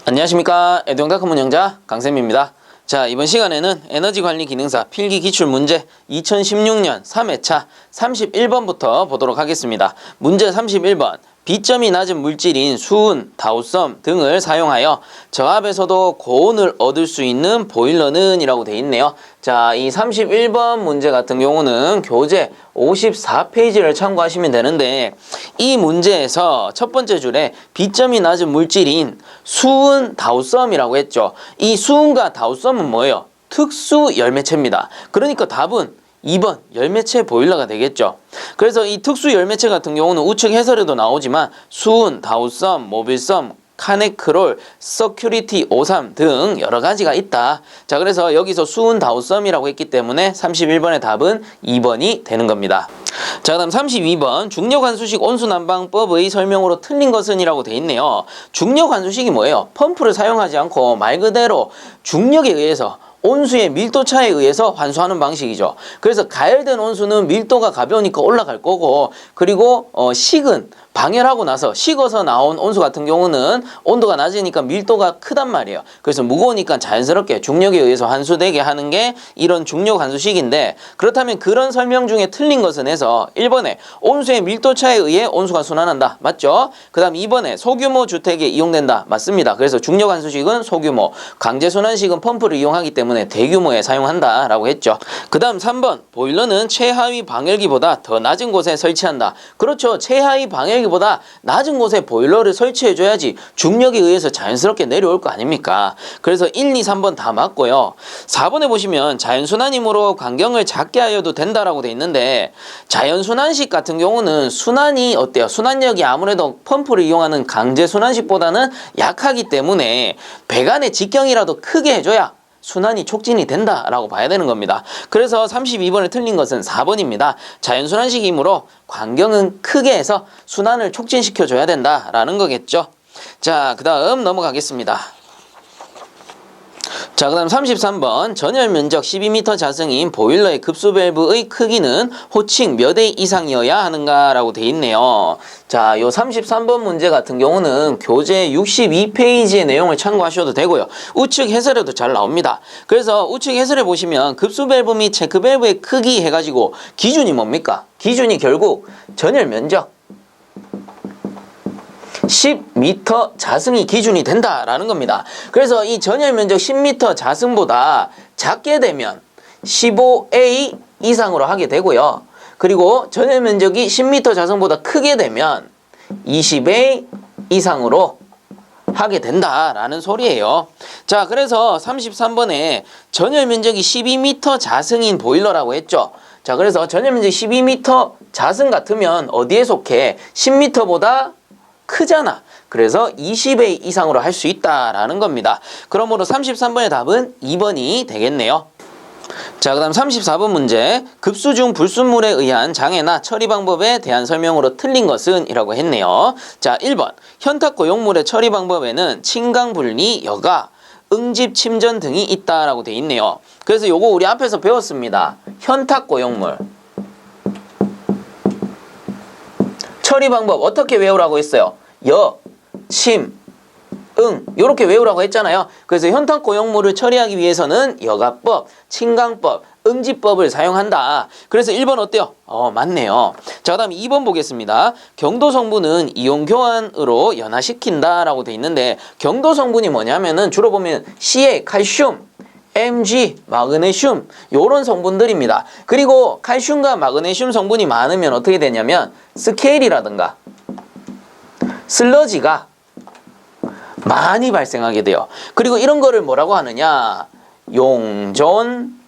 안녕하십니까. 에듀ong닷컴 운영자 강쌤입니다. 자, 이번 시간에는 에너지관리 기능사 필기 기출문제 2016년 3회차 31번부터 보도록 하겠습니다. 문제 31번. B점이 낮은 물질인 수은, 다우섬 등을 사용하여 저압에서도 고온을 얻을 수 있는 보일러는 이라고 되어 있네요. 자, 이 31번 문제 같은 경우는 교재 54페이지를 참고하시면 되는데, 이 문제에서 첫 번째 줄에 B점이 낮은 물질인 수은, 다우섬이라고 했죠. 이 수은과 다우섬은 뭐예요? 특수 열매체입니다. 그러니까 답은 2번 열매체 보일러가 되겠죠. 그래서 이 특수 열매체 같은 경우는 우측 해설에도 나오지만 수은, 다우섬, 모빌섬, 카네크롤, 서큐리티 53 등 여러 가지가 있다. 자, 그래서 여기서 수은, 다우섬이라고 했기 때문에 31번의 답은 2번이 되는 겁니다. 자, 그다음 32번 중력환수식 온수난방법의 설명으로 틀린 것은 이라고 돼 있네요. 중력환수식이 뭐예요? 펌프를 사용하지 않고 말 그대로 중력에 의해서 온수의 밀도 차에 의해서 환수하는 방식이죠. 그래서 가열된 온수는 밀도가 가벼우니까 올라갈 거고, 그리고 식은 방열하고 나서 식어서 나온 온수 같은 경우는 온도가 낮으니까 밀도가 크단 말이에요. 그래서 무거우니까 자연스럽게 중력에 의해서 환수되게 하는 게 이런 중력 환수식인데, 그렇다면 그런 설명 중에 틀린 것은 해서 1번에 온수의 밀도 차에 의해 온수가 순환한다. 맞죠? 그 다음 2번에 소규모 주택에 이용된다. 맞습니다. 그래서 중력 환수식은 소규모, 강제순환식은 펌프를 이용하기 때문에 대규모에 사용한다 라고 했죠. 그 다음 3번 보일러는 최하위 방열기보다 더 낮은 곳에 설치한다. 그렇죠. 최하위 방열기보다 낮은 곳에 보일러를 설치해줘야지 중력에 의해서 자연스럽게 내려올 거 아닙니까? 그래서 1, 2, 3번 다 맞고요. 4번에 보시면 자연순환이므로 간경을 작게 하여도 된다라고 돼 있는데, 자연순환식 같은 경우는 순환이 어때요? 순환력이 아무래도 펌프를 이용하는 강제순환식보다는 약하기 때문에 배관의 직경이라도 크게 해줘야 순환이 촉진이 된다라고 봐야 되는 겁니다. 그래서 32번에 틀린 것은 4번입니다. 자연순환식이므로 간경은 크게 해서 순환을 촉진시켜줘야 된다라는 거겠죠. 자, 그 다음 넘어가겠습니다. 자, 그 다음 33번 전열 면적 12m 자승인 보일러의 급수 밸브의 크기는 호칭 몇 회 이상이어야 하는가 라고 돼 있네요. 자, 요 33번 문제 같은 경우는 교재 62페이지의 내용을 참고하셔도 되고요. 우측 해설에도 잘 나옵니다. 그래서 우측 해설에 보시면 급수 밸브 및 체크 밸브의 크기 해가지고 기준이 뭡니까? 기준이 결국 전열 면적 10m 자승이 기준이 된다라는 겁니다. 그래서 이 전열 면적 10m 자승보다 작게 되면 15A 이상으로 하게 되고요. 그리고 전열 면적이 10m 자승보다 크게 되면 20A 이상으로 하게 된다라는 소리예요. 자, 그래서 33번에 전열 면적이 12m 자승인 보일러라고 했죠. 자, 그래서 전열 면적 12m 자승 같으면 어디에 속해? 10m보다 크잖아. 그래서 20회 이상으로 할 수 있다라는 겁니다. 그러므로 33번의 답은 2번이 되겠네요. 자, 그 다음 34번 문제. 급수 중 불순물에 의한 장애나 처리 방법에 대한 설명으로 틀린 것은 이라고 했네요. 자, 1번 현탁 고용물의 처리 방법에는 침강 분리, 여과, 응집 침전 등이 있다라고 돼 있네요. 그래서 요거 우리 앞에서 배웠습니다. 현탁 고용물 처리 방법 어떻게 외우라고 했어요? 여, 침, 응 이렇게 외우라고 했잖아요. 그래서 현탁 고용물을 처리하기 위해서는 여과법, 침강법, 응집법을 사용한다. 그래서 1번 어때요? 맞네요. 자, 그 다음 2번 보겠습니다. 경도 성분은 이온 교환으로 연화시킨다 라고 돼 있는데, 경도 성분이 뭐냐면은 주로 보면 Ca, 칼슘, Mg, 마그네슘 요런 성분들입니다. 그리고 칼슘과 마그네슘 성분이 많으면 어떻게 되냐면 스케일이라든가 슬러지가 많이 발생하게 돼요. 그리고 이런 거를 뭐라고 하느냐? 용존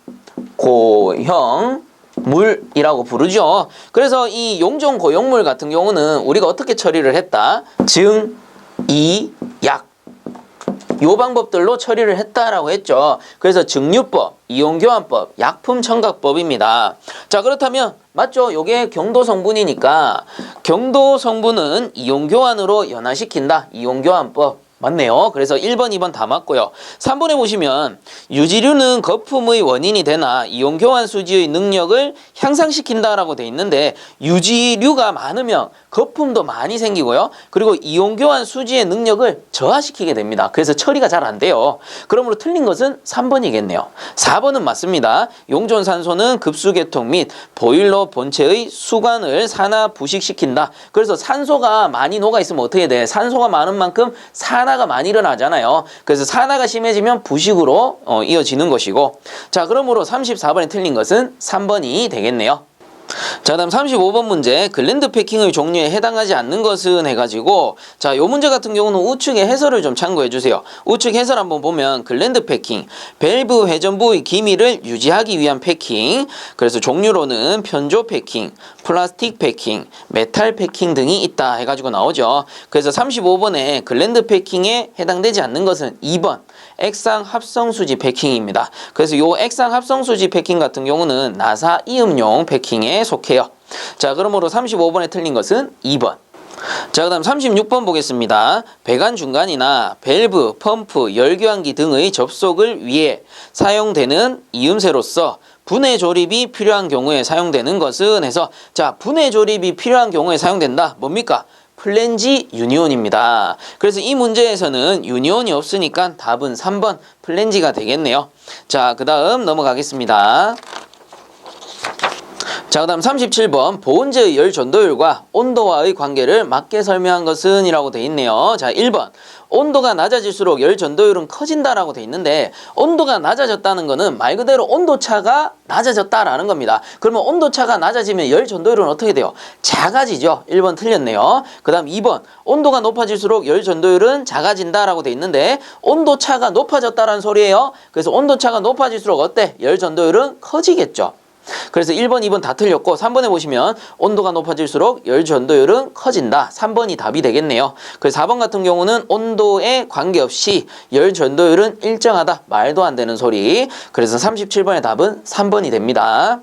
고형물이라고 부르죠. 그래서 이 용존 고형물 같은 경우는 우리가 어떻게 처리를 했다? 증, 이, 약 요 방법들로 처리를 했다라고 했죠. 그래서 증류법, 이온교환법, 약품첨가법입니다. 자, 그렇다면 맞죠? 요게 경도 성분이니까 경도 성분은 이온교환으로 연화시킨다. 이온교환법. 맞네요. 그래서 1번, 2번 다 맞고요. 3번에 보시면 유지류는 거품의 원인이 되나 이온 교환 수지의 능력을 향상시킨다라고 돼 있는데 유지류가 많으면 거품도 많이 생기고요. 그리고 이온 교환 수지의 능력을 저하시키게 됩니다. 그래서 처리가 잘 안 돼요. 그러므로 틀린 것은 3번이겠네요. 4번은 맞습니다. 용존산소는 급수개통 및 보일러 본체의 수관을 산화 부식시킨다. 그래서 산소가 많이 녹아있으면 어떻게 돼? 산소가 많은 만큼 산화가 많이 일어나잖아요. 그래서 산화가 심해지면 부식으로 이어지는 것이고, 자, 그러므로 34번에 틀린 것은 3번이 되겠네요. 자, 다음 35번 문제. 글랜드 패킹의 종류에 해당하지 않는 것은 해가지고, 자, 요 문제 같은 경우는 우측의 해설을 좀 참고해 주세요. 우측 해설 한번 보면 글랜드 패킹, 밸브 회전부의 기미를 유지하기 위한 패킹, 그래서 종류로는 편조 패킹, 플라스틱 패킹, 메탈 패킹 등이 있다 해가지고 나오죠. 그래서 35번에 글랜드 패킹에 해당되지 않는 것은 2번 액상 합성수지 패킹입니다. 그래서 요 액상 합성수지 패킹 같은 경우는 나사 이음용 패킹에 속해요. 자, 그러므로 35번에 틀린 것은 2번. 자, 그 다음 36번 보겠습니다. 배관 중간이나 밸브, 펌프, 열교환기 등의 접속을 위해 사용되는 이음새로서 분해 조립이 필요한 경우에 사용되는 것은 해서, 자, 분해 조립이 필요한 경우에 사용된다. 뭡니까? 플랜지 유니온입니다. 그래서 이 문제에서는 유니온이 없으니까 답은 3번 플랜지가 되겠네요. 자, 그 다음 넘어가겠습니다. 자, 그 다음 37번 보온재의 열 전도율과 온도와의 관계를 맞게 설명한 것은 이라고 돼 있네요. 자, 1번 온도가 낮아질수록 열 전도율은 커진다라고 돼 있는데, 온도가 낮아졌다는 거는 말 그대로 온도차가 낮아졌다라는 겁니다. 그러면 온도차가 낮아지면 열 전도율은 어떻게 돼요? 작아지죠. 1번 틀렸네요. 그 다음 2번 온도가 높아질수록 열 전도율은 작아진다라고 돼 있는데 온도차가 높아졌다라는 소리예요. 그래서 온도차가 높아질수록 어때? 열 전도율은 커지겠죠. 그래서 1번, 2번 다 틀렸고 3번에 보시면 온도가 높아질수록 열 전도율은 커진다. 3번이 답이 되겠네요. 그래서 4번 같은 경우는 온도에 관계없이 열 전도율은 일정하다. 말도 안 되는 소리. 그래서 37번의 답은 3번이 됩니다.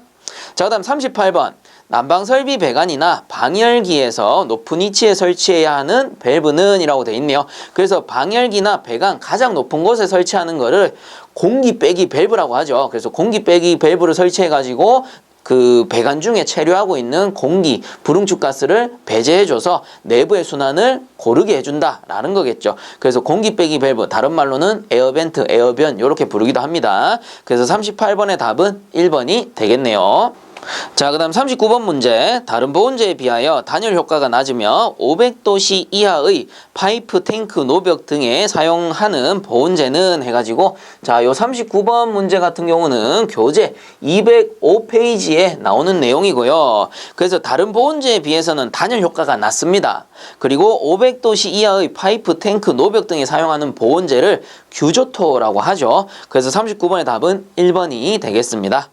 자, 그 다음 38번 난방설비 배관이나 방열기에서 높은 위치에 설치해야 하는 밸브는 이라고 돼 있네요. 그래서 방열기나 배관 가장 높은 곳에 설치하는 거를 공기 빼기 밸브라고 하죠. 그래서 공기 빼기 밸브를 설치해 가지고 그 배관 중에 체류하고 있는 공기, 불응축 가스를 배제해줘서 내부의 순환을 고르게 해준다라는 거겠죠. 그래서 공기 빼기 밸브, 다른 말로는 에어벤트, 에어변 이렇게 부르기도 합니다. 그래서 38번의 답은 1번이 되겠네요. 자, 그 다음 39번 문제. 다른 보온재에 비하여 단열 효과가 낮으며 500도씨 이하의 파이프, 탱크, 노벽 등에 사용하는 보온재는 해가지고, 자, 요 39번 문제 같은 경우는 교재 205페이지에 나오는 내용이고요. 그래서 다른 보온재에 비해서는 단열 효과가 낮습니다. 그리고 500도씨 이하의 파이프, 탱크, 노벽 등에 사용하는 보온재를 규조토라고 하죠. 그래서 39번의 답은 1번이 되겠습니다.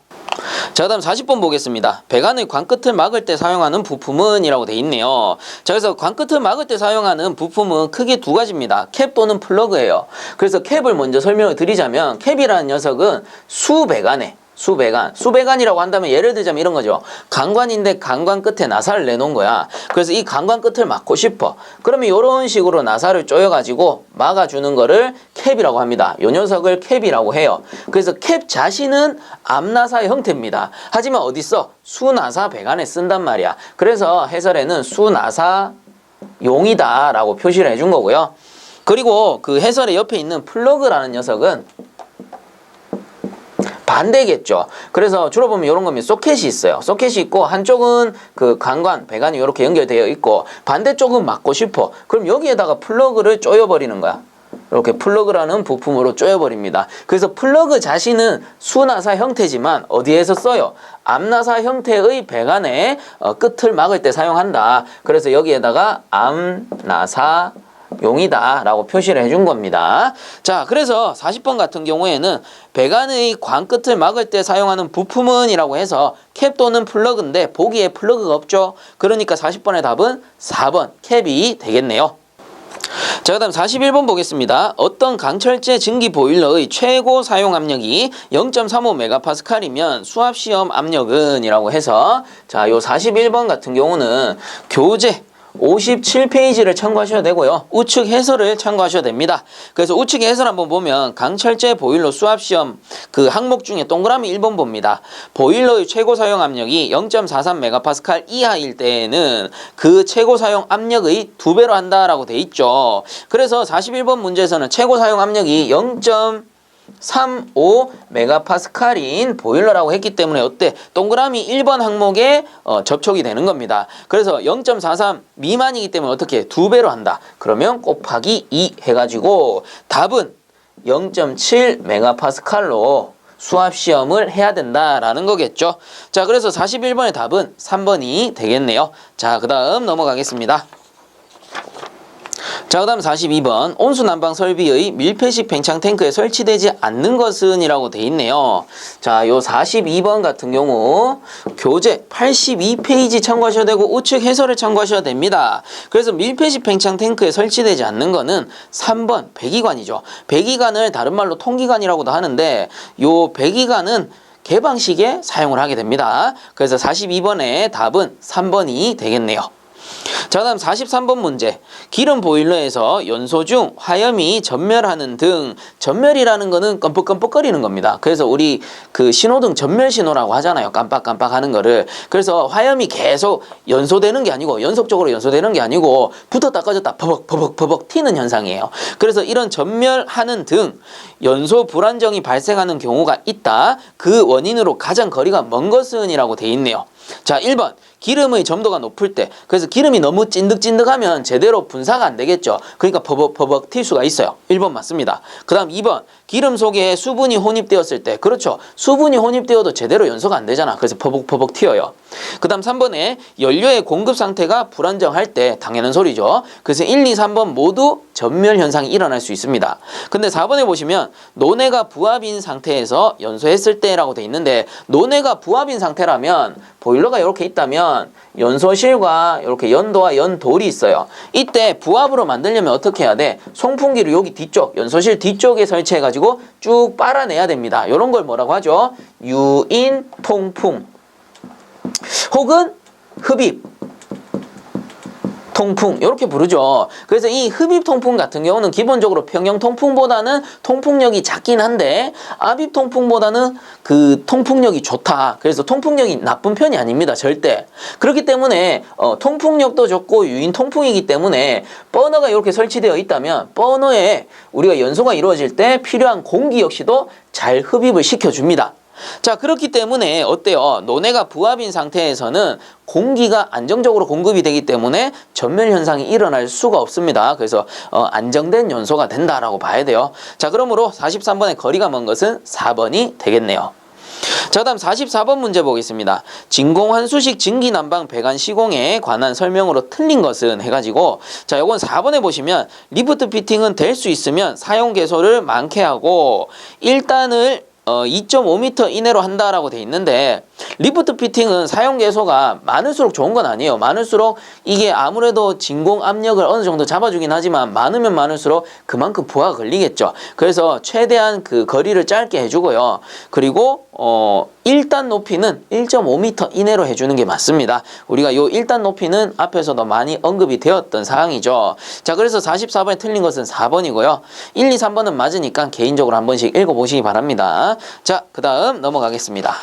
자, 그 다음 40번 보겠습니다. 배관의 관끝을 막을 때 사용하는 부품은 이라고 돼 있네요. 자, 그래서 관끝을 막을 때 사용하는 부품은 크게 두 가지입니다. 캡 또는 플러그예요. 그래서 캡을 먼저 설명을 드리자면, 캡이라는 녀석은 수배관이라고 한다면 예를 들자면 이런 거죠. 강관인데 강관 끝에 나사를 내놓은 거야. 그래서 이 강관 끝을 막고 싶어. 그러면 이런 식으로 나사를 조여가지고 막아주는 거를 캡이라고 합니다. 이 녀석을 캡이라고 해요. 그래서 캡 자신은 암나사 형태입니다. 하지만 어딨어? 수나사 배관에 쓴단 말이야. 그래서 해설에는 수나사용이다 라고 표시를 해준 거고요. 그리고 그 해설의 옆에 있는 플러그라는 녀석은 반대겠죠. 그래서 주로 보면 이런 겁니다. 소켓이 있어요. 소켓이 있고 한쪽은 그 강관, 배관이 이렇게 연결되어 있고 반대쪽은 막고 싶어. 그럼 여기에다가 플러그를 조여버리는 거야. 이렇게 플러그라는 부품으로 조여버립니다. 그래서 플러그 자신은 수나사 형태지만 어디에서 써요? 암나사 형태의 배관의 끝을 막을 때 사용한다. 그래서 여기에다가 암나사 용이다 라고 표시를 해준 겁니다. 자, 그래서 40번 같은 경우에는 배관의 관끝을 막을 때 사용하는 부품은 이라고 해서 캡 또는 플러그인데 보기에 플러그가 없죠. 그러니까 40번의 답은 4번 캡이 되겠네요. 자, 그 다음 41번 보겠습니다. 어떤 강철제 증기 보일러의 최고 사용 압력이 0.35MPa이면 수압시험 압력은 이라고 해서, 자, 요 41번 같은 경우는 교재 57페이지를 참고하셔야 되고요. 우측 해설을 참고하셔야 됩니다. 그래서 우측 해설 한번 보면 강철제 보일러 수압시험 그 항목 중에 동그라미 1번 봅니다. 보일러의 최고 사용 압력이 0.43MPa 이하일 때에는 그 최고 사용 압력의 2배로 한다라고 돼 있죠. 그래서 41번 문제에서는 최고 사용 압력이 0.35MPa인 보일러라고 했기 때문에 어때? 동그라미 1번 항목에 접촉이 되는 겁니다. 그래서 0.43 미만이기 때문에 어떻게? 2배로 한다. 그러면 곱하기 2 해가지고 답은 0.7MPa로 수압시험을 해야 된다라는 거겠죠. 자, 그래서 41번의 답은 3번이 되겠네요. 자, 그 다음 넘어가겠습니다. 자, 그 다음 42번 온수 난방 설비의 밀폐식 팽창 탱크에 설치되지 않는 것은 이라고 돼 있네요. 자, 요 42번 같은 경우 교재 82페이지 참고하셔야 되고 우측 해설을 참고하셔야 됩니다. 그래서 밀폐식 팽창 탱크에 설치되지 않는 거는 3번 배기관이죠. 배기관을 다른 말로 통기관이라고도 하는데 요 배기관은 개방식에 사용을 하게 됩니다. 그래서 42번의 답은 3번이 되겠네요. 자, 다음 43번 문제. 기름 보일러에서 연소 중 화염이 전멸하는 등, 전멸이라는 거는 껌뻑껌뻑거리는 겁니다. 그래서 우리 그 신호등 전멸 신호라고 하잖아요. 깜빡깜빡 하는 거를. 그래서 화염이 계속 연소되는 게 아니고, 연속적으로 연소되는 게 아니고 붙었다 꺼졌다 버벅 튀는 현상이에요. 그래서 이런 전멸하는 등 연소 불안정이 발생하는 경우가 있다. 그 원인으로 가장 거리가 먼 것은 이라고 돼 있네요. 자, 1번 기름의 점도가 높을 때, 그래서 기름이 너무 찐득찐득하면 제대로 분사가 안 되겠죠. 그러니까 버벅버벅 튈 수가 있어요. 1번 맞습니다. 그 다음 2번 기름 속에 수분이 혼입되었을 때, 그렇죠, 수분이 혼입되어도 제대로 연소가 안 되잖아. 그래서 버벅버벅 튀어요. 그 다음 3번에 연료의 공급 상태가 불안정할 때, 당연한 소리죠. 그래서 1, 2, 3번 모두 전멸 현상이 일어날 수 있습니다. 근데 4번에 보시면 논해가 부합인 상태에서 연소했을 때라고 돼 있는데, 논해가 부합인 상태라면 보일러가 이렇게 있다면 연소실과 이렇게 연도와 연돌이 있어요. 이때 부합으로 만들려면 어떻게 해야 돼? 송풍기를 여기 뒤쪽, 연소실 뒤쪽에 설치해가지고 쭉 빨아내야 됩니다. 이런 걸 뭐라고 하죠? 유인 통풍 혹은 흡입 통풍 이렇게 부르죠. 그래서 이 흡입 통풍 같은 경우는 기본적으로 평형 통풍보다는 통풍력이 작긴 한데 압입 통풍보다는 그 통풍력이 좋다. 그래서 통풍력이 나쁜 편이 아닙니다. 절대. 그렇기 때문에 통풍력도 좋고 유인 통풍이기 때문에 버너가 이렇게 설치되어 있다면 버너에 우리가 연소가 이루어질 때 필요한 공기 역시도 잘 흡입을 시켜줍니다. 자, 그렇기 때문에 어때요? 논해가 부합인 상태에서는 공기가 안정적으로 공급이 되기 때문에 전멸 현상이 일어날 수가 없습니다. 그래서 안정된 연소가 된다라고 봐야 돼요. 자, 그러므로 43번의 거리가 먼 것은 4번이 되겠네요. 자, 다음 44번 문제 보겠습니다. 진공환수식 증기난방 배관 시공에 관한 설명으로 틀린 것은 해가지고, 자, 요건 4번에 보시면 리프트 피팅은 될 수 있으면 사용 개소를 많게 하고 1단을 2.5m 이내로 한다라고 돼 있는데, 리프트 피팅은 사용 개소가 많을수록 좋은 건 아니에요. 많을수록 이게 아무래도 진공 압력을 어느 정도 잡아주긴 하지만 많으면 많을수록 그만큼 부하가 걸리겠죠. 그래서 최대한 그 거리를 짧게 해주고요. 그리고 1단 높이는 1.5m 이내로 해주는 게 맞습니다. 우리가 요 1단 높이는 앞에서도 많이 언급이 되었던 사항이죠. 자, 그래서 44번에 틀린 것은 4번이고요. 1, 2, 3번은 맞으니까 개인적으로 한 번씩 읽어보시기 바랍니다. 자, 그 다음 넘어가겠습니다.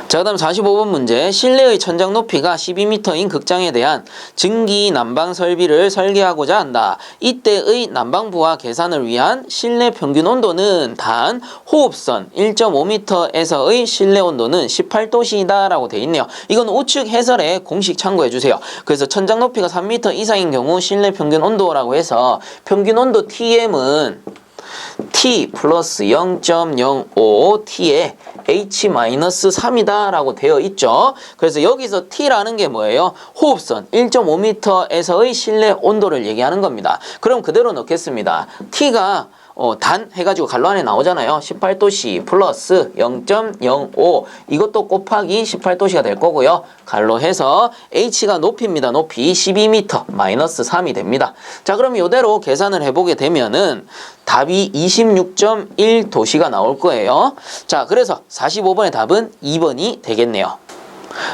자, 그 다음 45번 문제. 실내의 천장 높이가 12m인 극장에 대한 증기 난방 설비를 설계하고자 한다. 이때의 난방부하 계산을 위한 실내 평균 온도는 단 호흡선 1.5m에서의 실내 온도는 18도씨이다 라고 되어 있네요. 이건 우측 해설에 공식 참고해 주세요. 그래서 천장 높이가 3m 이상인 경우 실내 평균 온도라고 해서 평균 온도 TM은 T 플러스 0.05T에 H-3이다 라고 되어 있죠. 그래서 여기서 T라는 게 뭐예요? 호흡선 1.5m에서의 실내 온도를 얘기하는 겁니다. 그럼 그대로 넣겠습니다. T가 단 해가지고 갈로 안에 나오잖아요. 18도씨 플러스 0.05 이것도 곱하기 18도씨가 될 거고요. 갈로 해서 H가 높이입니다. 높이 12m 마이너스 3이 됩니다. 자, 그럼 이대로 계산을 해보게 되면은 답이 26.1도씨가 나올 거예요. 자, 그래서 45번의 답은 2번이 되겠네요.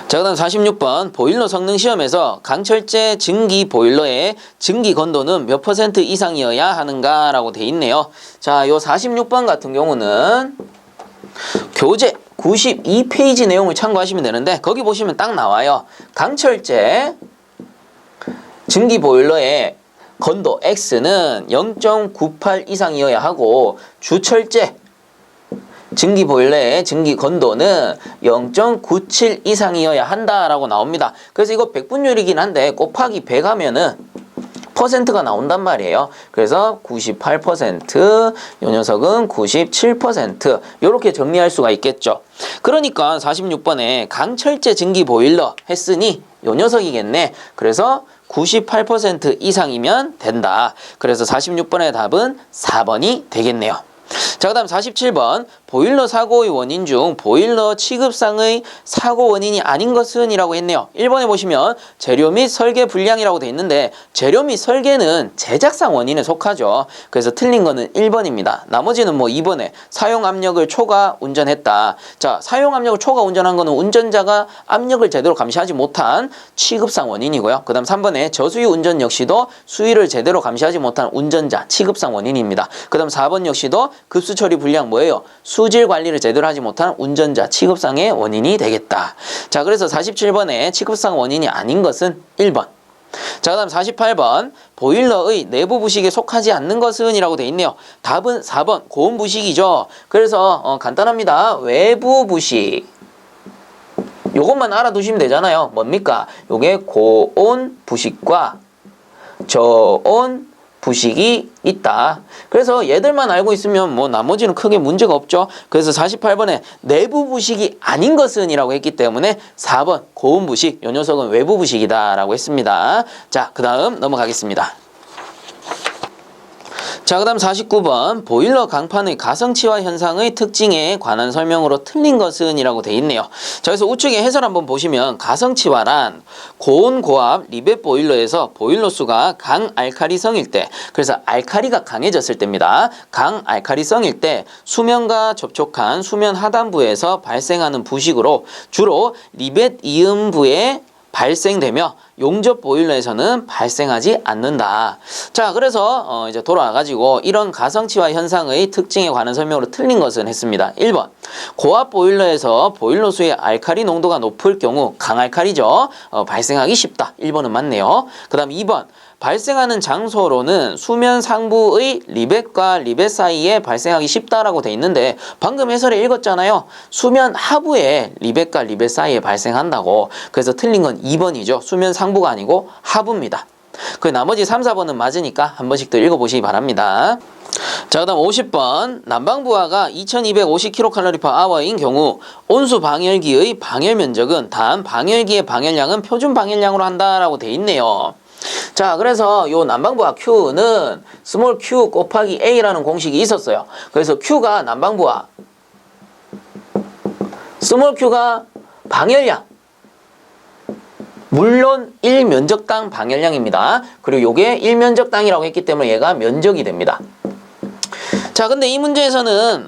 자, 그다음 46번 보일러 성능 시험에서 강철제 증기 보일러의 증기 건도는 몇 % 이상이어야 하는가라고 돼 있네요. 자, 요 46번 같은 경우는 교재 92페이지 내용을 참고하시면 되는데 거기 보시면 딱 나와요. 강철제 증기 보일러의 건도 X는 0.98 이상이어야 하고 주철제 증기 보일러의 증기 건도는 0.97 이상이어야 한다라고 나옵니다. 그래서 이거 백분율이긴 한데 곱하기 100 하면은 퍼센트가 나온단 말이에요. 그래서 98%, 이 녀석은 97% 이렇게 정리할 수가 있겠죠. 그러니까 46번에 강철제 증기 보일러 했으니 이 녀석이겠네. 그래서 98% 이상이면 된다. 그래서 46번의 답은 4번이 되겠네요. 자, 그 다음 47번 보일러 사고의 원인 중 보일러 취급상의 사고 원인이 아닌 것은 이라고 했네요. 1번에 보시면 재료 및 설계 불량이라고 돼 있는데 재료 및 설계는 제작상 원인에 속하죠. 그래서 틀린 거는 1번입니다. 나머지는 뭐 2번에 사용 압력을 초과 운전했다. 자, 사용 압력을 초과 운전한 거는 운전자가 압력을 제대로 감시하지 못한 취급상 원인이고요. 그 다음 3번에 저수유 운전 역시도 수위를 제대로 감시하지 못한 운전자 취급상 원인입니다. 그 다음 4번 역시도 급수 처리 불량 뭐예요? 수질 관리를 제대로 하지 못한 운전자 취급상의 원인이 되겠다. 자, 그래서 47번에 취급상 원인이 아닌 것은 1번. 자, 그 다음 48번 보일러의 내부 부식에 속하지 않는 것은 이라고 돼 있네요. 답은 4번 고온 부식이죠. 그래서 간단합니다. 외부 부식 요것만 알아두시면 되잖아요. 뭡니까? 요게 고온 부식과 저온 부식이 있다. 그래서 얘들만 알고 있으면 뭐 나머지는 크게 문제가 없죠. 그래서 48번에 내부 부식이 아닌 것은 이라고 했기 때문에 4번 고온 부식, 요 녀석은 외부 부식이다 라고 했습니다. 자, 그 다음 넘어가겠습니다. 자, 그 다음 49번 보일러 강판의 가성치화 현상의 특징에 관한 설명으로 틀린 것은 이라고 돼 있네요. 자, 그래서 우측에 해설 한번 보시면 가성치화란 고온 고압 리벳 보일러에서 보일러 수가 강알칼리성일 때, 그래서 알칼리가 강해졌을 때입니다. 강알칼리성일 때 수면과 접촉한 수면 하단부에서 발생하는 부식으로 주로 리벳 이음부에 발생되며 용접 보일러에서는 발생하지 않는다. 자, 그래서 이제 돌아와가지고 이런 가성치화 현상의 특징에 관한 설명으로 틀린 것은 했습니다. 1번 고압 보일러에서 보일러 수의 알칼리 농도가 높을 경우 강알칼리죠. 발생하기 쉽다. 1번은 맞네요. 그 다음 2번 발생하는 장소로는 수면 상부의 리벳과 리벳 사이에 발생하기 쉽다라고 돼 있는데 방금 해설에 읽었잖아요. 수면 하부에 리벳과 리벳 사이에 발생한다고. 그래서 틀린 건 2번이죠. 수면 상부가 아니고 하부입니다. 그 나머지 3, 4번은 맞으니까 한 번씩 더 읽어보시기 바랍니다. 자, 그 다음 50번 난방부하가 2250kcal/h인 경우 온수 방열기의 방열 면적은 단 방열기의 방열량은 표준 방열량으로 한다라고 돼 있네요. 자, 그래서 요 난방부하 Q는 스몰 q 곱하기 A라는 공식이 있었어요. 그래서 Q가 난방부하, 스몰 q가 방열량, 물론 1면적당 방열량입니다. 그리고 요게 1면적당이라고 했기 때문에 얘가 면적이 됩니다. 자, 근데 이 문제에서는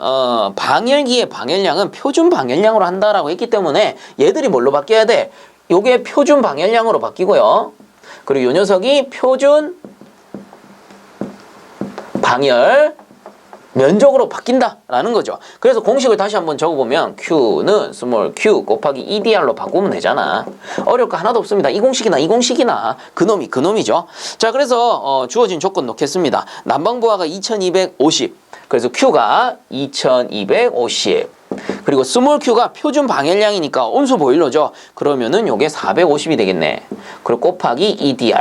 방열기의 방열량은 표준 방열량으로 한다라고 했기 때문에 얘들이 뭘로 바뀌어야 돼? 요게 표준 방열량으로 바뀌고요. 그리고 요 녀석이 표준 방열 면적으로 바뀐다라는 거죠. 그래서 공식을 다시 한번 적어보면 Q는 스몰 q 곱하기 EDR로 바꾸면 되잖아. 어려울 거 하나도 없습니다. 이 공식이나 그놈이 그놈이죠. 자, 그래서 주어진 조건 놓겠습니다. 난방부하가 2250, 그래서 Q가 2250, 그리고 스몰 q가 표준 방열량이니까 온수 보일러죠. 그러면은 요게 450이 되겠네. 그리고 곱하기 EDR.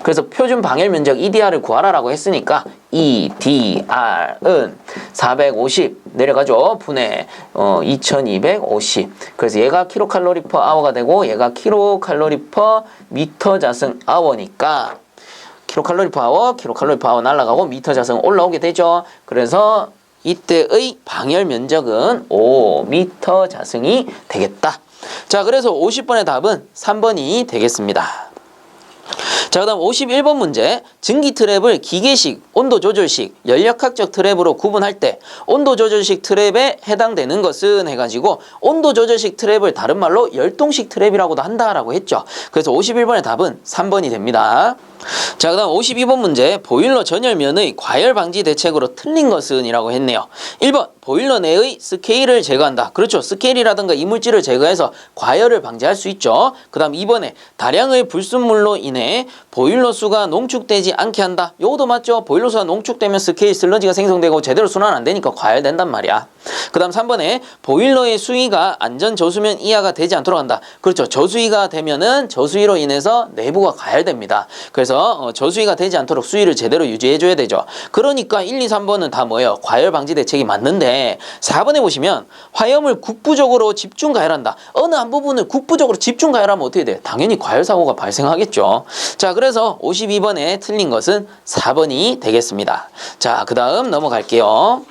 그래서 표준 방열 면적 EDR을 구하라라고 했으니까 EDR은 450 내려가죠. 분의 2250. 그래서 얘가 킬로칼로리 퍼 아워가 되고 얘가 킬로칼로리 퍼 미터 자승 아워니까 킬로칼로리 퍼 아워 날아가고 미터 자승 올라오게 되죠. 그래서 이때의 방열 면적은 5m 자승이 되겠다. 자, 그래서 50번의 답은 3번이 되겠습니다. 자, 그다음 51번 문제. 증기 트랩을 기계식, 온도 조절식, 연력학적 트랩으로 구분할 때 온도 조절식 트랩에 해당되는 것은 해가지고 온도 조절식 트랩을 다른 말로 열동식 트랩이라고도 한다라고 했죠. 그래서 51번의 답은 3번이 됩니다. 자, 그다음 52번 문제. 보일러 전열면의 과열 방지 대책으로 틀린 것은 이라고 했네요. 1번 보일러 내의 스케일을 제거한다. 그렇죠. 스케일이라든가 이물질을 제거해서 과열을 방지할 수 있죠. 그 다음 2번에 다량의 불순물로 인해 보일러 수가 농축되지 않게 한다. 요것도 맞죠. 보일러 수가 농축되면 스케일 슬러지가 생성되고 제대로 순환 안 되니까 과열된단 말이야. 그 다음 3번에 보일러의 수위가 안전 저수면 이하가 되지 않도록 한다. 그렇죠. 저수위가 되면은 저수위로 인해서 내부가 과열됩니다. 그래서 저수위가 되지 않도록 수위를 제대로 유지해줘야 되죠. 그러니까 1, 2, 3번은 다 뭐예요? 과열 방지 대책이 맞는데 4번에 보시면 화염을 국부적으로 집중 가열한다. 어느 한 부분을 국부적으로 집중 가열하면 어떻게 돼? 당연히 과열 사고가 발생하겠죠. 자, 그래서 52번에 틀린 것은 4번이 되겠습니다. 자, 그 다음 넘어갈게요.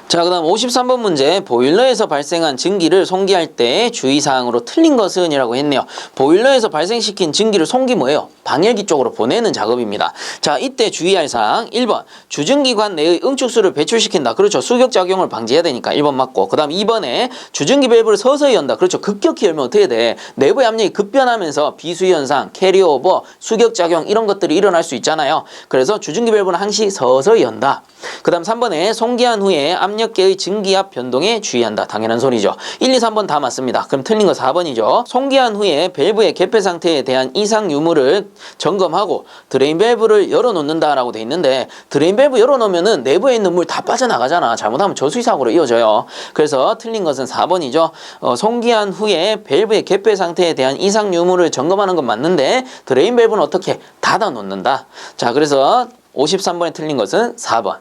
자, 그 다음 53번 문제. 보일러에서 발생한 증기를 송기할 때 주의사항으로 틀린 것은 이라고 했네요. 보일러에서 발생시킨 증기를 송기 뭐예요? 방열기 쪽으로 보내는 작업입니다. 자, 이때 주의할 사항 1번 주증기관 내의 응축수를 배출시킨다. 그렇죠. 수격작용을 방지해야 되니까 1번 맞고, 그 다음 2번에 주증기 밸브를 서서히 연다. 그렇죠. 급격히 열면 어떻게 돼? 내부의 압력이 급변하면서 비수현상, 캐리오버, 수격작용 이런 것들이 일어날 수 있잖아요. 그래서 주증기 밸브는 항시 서서히 연다. 그 다음 3번에 송기한 후에 압력계의 증기압 변동에 주의한다. 당연한 소리죠. 1, 2, 3번 다 맞습니다. 그럼 틀린 거 4번이죠. 송기한 후에 밸브의 개폐 상태에 대한 이상 유무를 점검하고 드레인 밸브를 열어놓는다 라고 돼 있는데, 드레인 밸브 열어놓으면은 내부에 있는 물 다 빠져나가잖아. 잘못하면 저수위 사고로 이어져요. 그래서 틀린 것은 4번이죠. 송기한 후에 밸브의 개폐 상태에 대한 이상 유무를 점검하는 건 맞는데 드레인 밸브는 어떻게 닫아놓는다. 자, 그래서 53번에 틀린 것은 4번.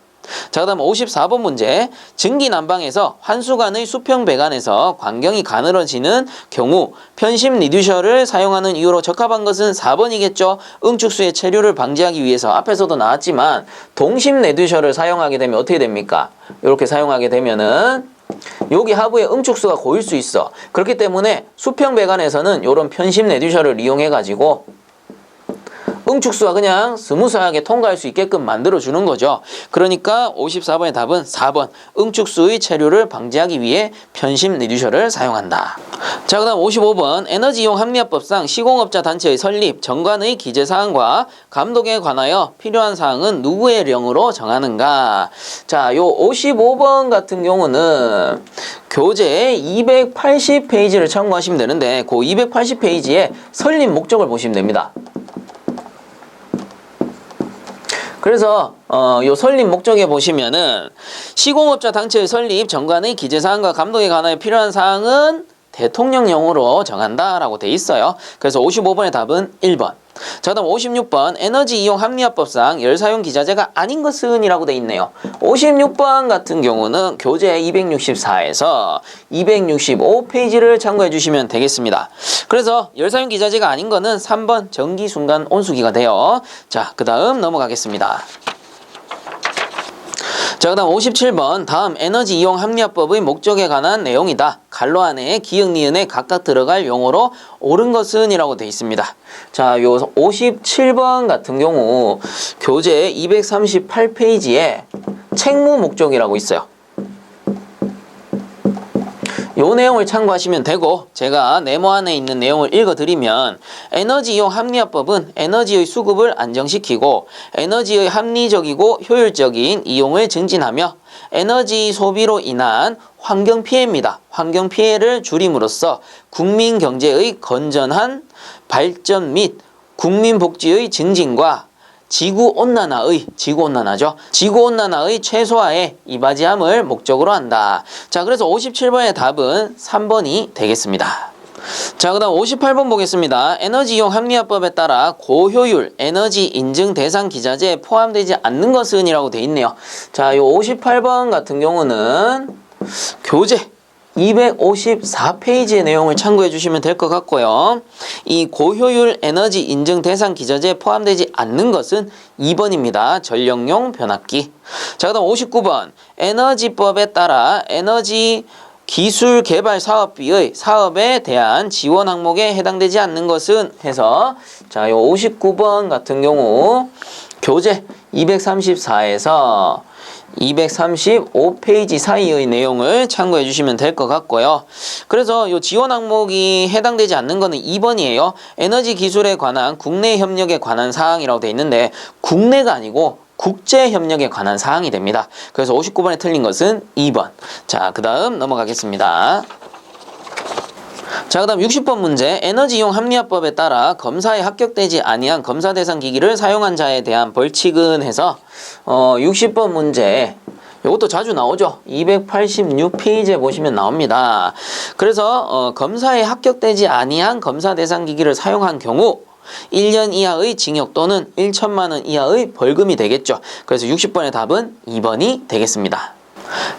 자, 그 다음 54번 문제. 증기 난방에서 환수관의 수평 배관에서 광경이 가늘어지는 경우 편심 리듀셔를 사용하는 이유로 적합한 것은 4번이겠죠. 응축수의 체류를 방지하기 위해서 앞에서도 나왔지만 동심 리듀셔를 사용하게 되면 어떻게 됩니까? 이렇게 사용하게 되면은 여기 하부에 응축수가 고일 수 있어. 그렇기 때문에 수평 배관에서는 이런 편심 리듀셔를 이용해 가지고 응축수가 그냥 스무스하게 통과할 수 있게끔 만들어주는 거죠. 그러니까 54번의 답은 4번 응축수의 체류를 방지하기 위해 편심 리듀셔를 사용한다. 자, 그 다음 55번 에너지이용 합리화법상 시공업자 단체의 설립, 정관의 기재사항과 감독에 관하여 필요한 사항은 누구의 령으로 정하는가. 자, 요 55번 같은 경우는 교재 280페이지를 참고하시면 되는데 그 280페이지에 설립 목적을 보시면 됩니다. 그래서 요 설립 목적에 보시면은 시공업자 단체의 설립, 정관의 기재사항과 감독에 관하여 필요한 사항은 대통령령으로 정한다라고 돼 있어요. 그래서 55번의 답은 1번. 자, 그다음 56번 에너지 이용 합리화법상 열사용 기자재가 아닌 것은 이라고 돼 있네요. 56번 같은 경우는 교재 264에서 265페이지를 참고해 주시면 되겠습니다. 그래서 열사용 기자재가 아닌 거는 3번 전기 순간 온수기가 돼요. 자, 그 다음 넘어가겠습니다. 자, 그 다음 57번 다음 에너지 이용 합리화법의 목적에 관한 내용이다. 갈로 안에 기역, 니은에 각각 들어갈 용어로 옳은 것은 이라고 되어 있습니다. 자, 요 57번 같은 경우 교재 238페이지에 책무 목적이라고 있어요. 요 내용을 참고하시면 되고, 제가 네모 안에 있는 내용을 읽어드리면 에너지 이용 합리화법은 에너지의 수급을 안정시키고 에너지의 합리적이고 효율적인 이용을 증진하며 에너지 소비로 인한 환경 피해입니다. 환경 피해를 줄임으로써 국민 경제의 건전한 발전 및 국민 복지의 증진과 지구온난화의 최소화에 이바지함을 목적으로 한다. 자, 그래서 57번의 답은 3번이 되겠습니다. 자, 그 다음 58번 보겠습니다. 에너지 이용 합리화법에 따라 고효율 에너지 인증 대상 기자재에 포함되지 않는 것은 이라고 돼 있네요. 자, 요 58번 같은 경우는 교재 254페이지의 내용을 참고해 주시면 될 것 같고요. 이 고효율 에너지 인증 대상 기자재에 포함되지 않는 것은 2번입니다. 전력용 변압기. 자, 그다음 59번 에너지법에 따라 에너지 기술 개발 사업비의 사업에 대한 지원 항목에 해당되지 않는 것은 해서 자, 요 59번 같은 경우 교재 234에서 235페이지 사이의 내용을 참고해 주시면 될 것 같고요. 그래서 이 지원 항목이 해당되지 않는 거는 2번이에요. 에너지 기술에 관한 국내 협력에 관한 사항이라고 되어 있는데 국내가 아니고 국제 협력에 관한 사항이 됩니다. 그래서 59번에 틀린 것은 2번. 자, 그 다음 넘어가겠습니다. 자, 그 다음 60번 문제. 에너지이용 합리화법에 따라 검사에 합격되지 아니한 검사 대상 기기를 사용한 자에 대한 벌칙은 해서 60번 문제. 이것도 자주 나오죠. 286페이지에 보시면 나옵니다. 그래서 검사에 합격되지 아니한 검사 대상 기기를 사용한 경우 1년 이하의 징역 또는 1천만 원 이하의 벌금이 되겠죠. 그래서 60번의 답은 2번이 되겠습니다.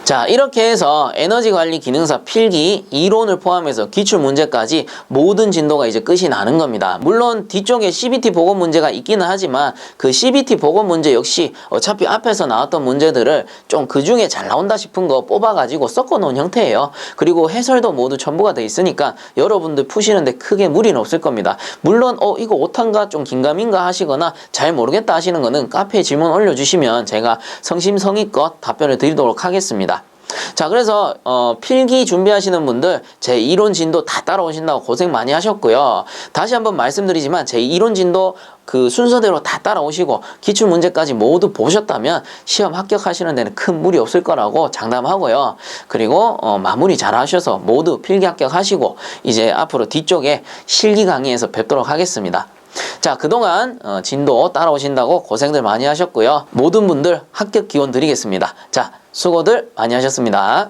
자, 이렇게 해서 에너지관리 기능사 필기 이론을 포함해서 기출문제까지 모든 진도가 이제 끝이 나는 겁니다. 물론 뒤쪽에 CBT 보고 문제가 있기는 하지만 그 CBT 보고 문제 역시 어차피 앞에서 나왔던 문제들을 좀 그중에 잘 나온다 싶은 거 뽑아가지고 섞어놓은 형태예요. 그리고 해설도 모두 첨부가 돼 있으니까 여러분들 푸시는데 크게 무리는 없을 겁니다. 물론 이거 오탄가 좀 긴가민가 하시거나 잘 모르겠다 하시는 거는 카페에 질문 올려주시면 제가 성심성의껏 답변을 드리도록 하겠습니다. 자, 그래서 필기 준비하시는 분들 제 이론 진도 다 따라오신다고 고생 많이 하셨고요. 다시 한번 말씀드리지만 제 이론 진도 그 순서대로 다 따라오시고 기출문제까지 모두 보셨다면 시험 합격하시는 데는 큰 무리 없을 거라고 장담하고요. 그리고 마무리 잘 하셔서 모두 필기 합격하시고 이제 앞으로 뒤쪽에 실기 강의에서 뵙도록 하겠습니다. 자, 그동안 진도 따라오신다고 고생들 많이 하셨고요. 모든 분들 합격 기원 드리겠습니다. 자, 수고들 많이 하셨습니다.